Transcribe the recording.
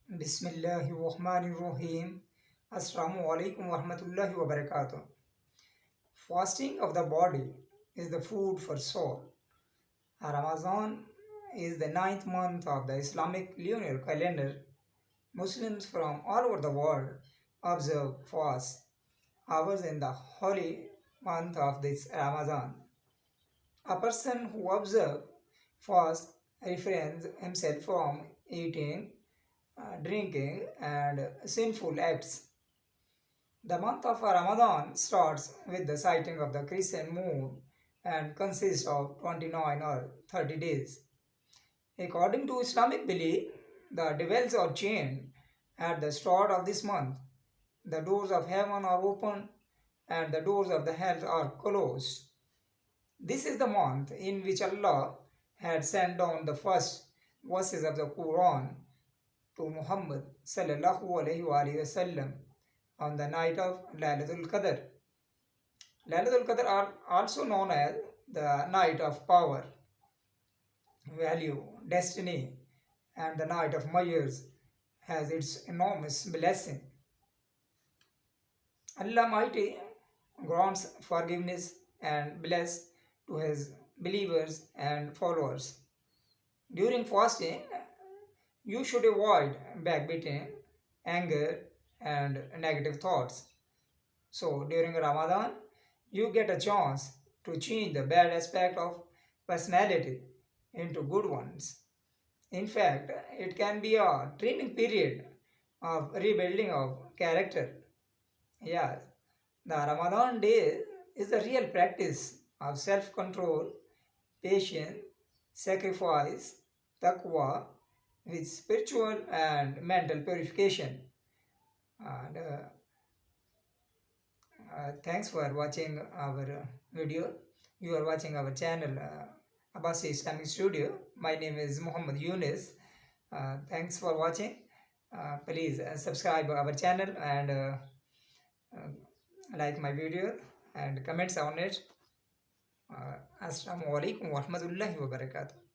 Bismillahirrahmanirrahim. Assalamu alaikum warahmatullahi wabarakatuh. Fasting of the body is the food for soul. Ramadan is the ninth month of the Islamic lunar calendar. Muslims from all over the world observe fast hours in the holy month of this Ramadan. A person who observes fast refrains himself from eating, drinking, and sinful acts. The month of Ramadan starts with the sighting of the crescent moon and consists of 29 or 30 days. According to Islamic belief, the devils are chained at the start of this month. The doors of heaven are open and the doors of the hell are closed. This is the month in which Allah had sent down the first verses of the Quran to Muhammad sallallahu alaihi wasallam on the night of Laylatul Qadr. Laylatul Qadr are also known as the night of power, value, destiny, and the night of Mayers has its enormous blessing. Allah Mighty grants forgiveness and bless to His believers and followers. During fasting, you should avoid backbiting, anger, and negative thoughts. So during Ramadan, you get a chance to change the bad aspect of personality into good ones. In fact, it can be a training period of rebuilding of character. Yes, the Ramadan day is the real practice of self-control, patience, sacrifice, taqwa, with spiritual and mental purification. And thanks for watching our video. You are watching our channel Abbasi Islamic Studio. My name is Muhammad Younas. Thanks for watching. Please subscribe our channel and like my video and comments on it. Assalamu alaikum warahmatullahi wabarakatuh.